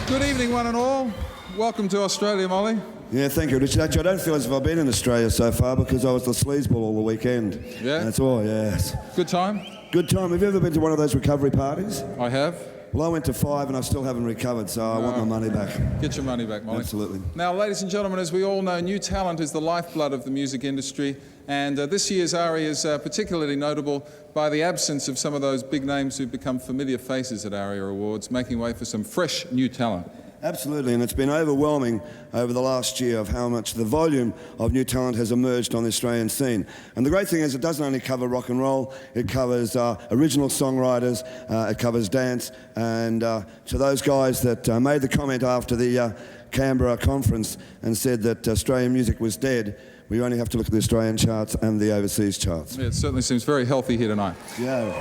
Good evening, one and all. Welcome to Australia, Molly. Yeah, thank you, Richard. Actually, I don't feel as if I've been in Australia so far because I was the sleazeball all the weekend. Yeah? That's all, yes. Good time? Good time. Have you ever been to one of those recovery parties? I have. Well, I went to 5 and I still haven't recovered, so I want my money back. Get your money back, Molly. Absolutely. Now, ladies and gentlemen, as we all know, new talent is the lifeblood of the music industry, and this year's ARIA is particularly notable by the absence of some of those big names who've become familiar faces at ARIA Awards, making way for some fresh new talent. Absolutely, and it's been overwhelming over the last year of how much the volume of new talent has emerged on the Australian scene. And the great thing is it doesn't only cover rock and roll, it covers original songwriters, it covers dance, and to those guys that made the comment after the Canberra conference and said that Australian music was dead, we only have to look at the Australian charts and the overseas charts. Yeah, it certainly seems very healthy here tonight. Yeah.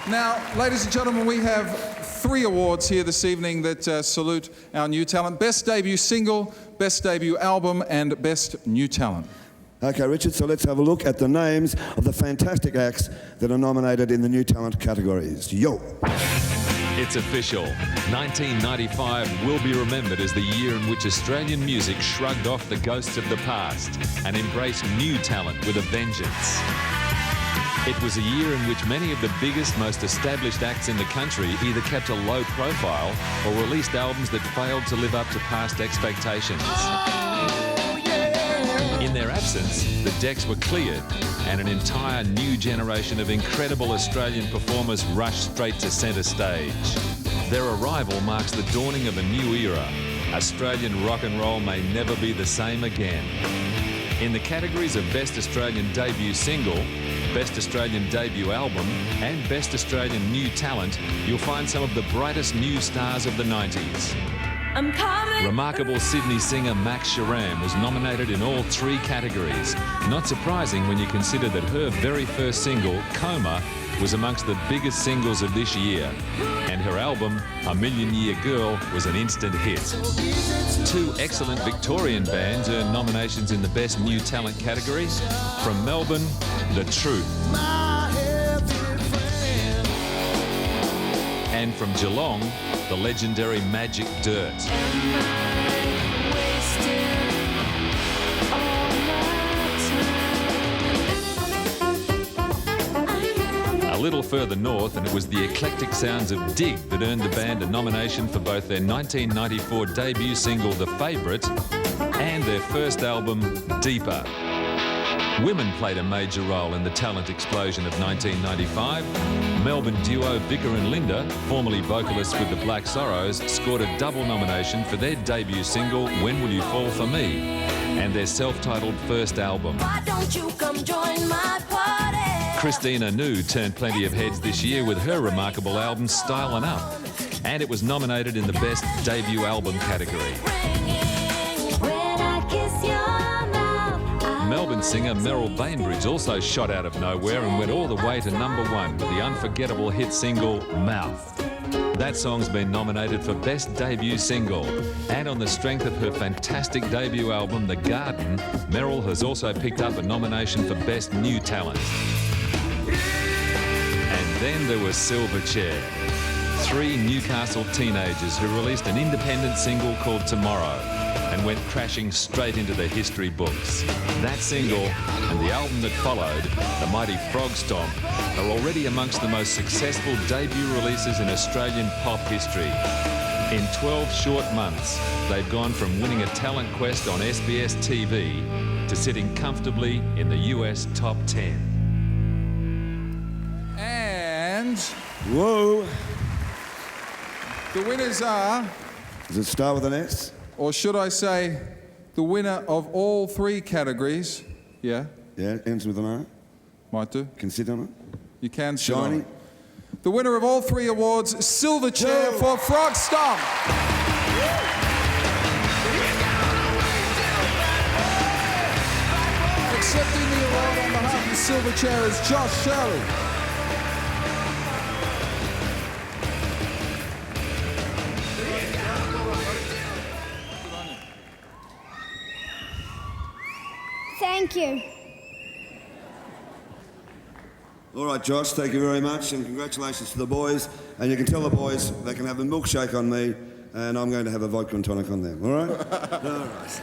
Now, ladies and gentlemen, we have 3 awards here this evening that salute our new talent. Best Debut Single, Best Debut Album, and Best New Talent. Okay, Richard, so let's have a look at the names of the fantastic acts that are nominated in the new talent categories. Yo! It's official. 1995 will be remembered as the year in which Australian music shrugged off the ghosts of the past and embraced new talent with a vengeance. It was a year in which many of the biggest, most established acts in the country either kept a low profile or released albums that failed to live up to past expectations. In their absence, the decks were cleared and an entire new generation of incredible Australian performers rushed straight to centre stage. Their arrival marks the dawning of a new era. Australian rock and roll may never be the same again. In the categories of Best Australian Debut Single, Best Australian Debut Album and Best Australian New Talent, you'll find some of the brightest new stars of the 90s. Remarkable Sydney singer Max Sharam was nominated in all 3 categories. Not surprising when you consider that her very first single, Coma, was amongst the biggest singles of this year. And her album, A Million Year Girl, was an instant hit. 2 excellent Victorian bands earned nominations in the Best New Talent category. From Melbourne, The Truth. And from Geelong, the legendary Magic Dirt. A little further north, and it was the eclectic sounds of Dig that earned the band a nomination for both their 1994 debut single, The Favourite, and their first album, Deeper. Women played a major role in the talent explosion of 1995. Melbourne duo VIKA and Linda, formerly vocalists with the Black Sorrows, scored a double nomination for their debut single, When Will You Fall For Me, and their self-titled first album. Why don't you come join my party? Christina New turned plenty of heads this year with her remarkable album, STYLIN Up, and it was nominated in the Best Debut Album category. Melbourne singer Merrill Bainbridge also shot out of nowhere and went all the way to #1 with the unforgettable hit single, Mouth. That song's been nominated for Best Debut Single. And on the strength of her fantastic debut album, The Garden, Merrill has also picked up a nomination for Best New Talent. And then there was Silverchair. 3 Newcastle teenagers who released an independent single called Tomorrow and went crashing straight into the history books. That single and the album that followed, the mighty Frog Stomp, are already amongst the most successful debut releases in Australian pop history. In 12 short months, they've gone from winning a talent quest on SBS TV to sitting comfortably in the US top 10. And Whoa! the winners are... Does it start with an S? Or should I say, the winner of all 3 categories. Yeah? Yeah, ends with an R. Might do. Can sit on it. You can sit on Shiny. it. The winner of all 3 awards, Silverchair for Frog Stomp. Accepting the award on behalf of Silverchair is Josh Shirley. Thank you. All right, Josh, thank you very much, and congratulations to the boys. And you can tell the boys they can have a milkshake on me and I'm going to have a vodka and tonic on them, all right? All right.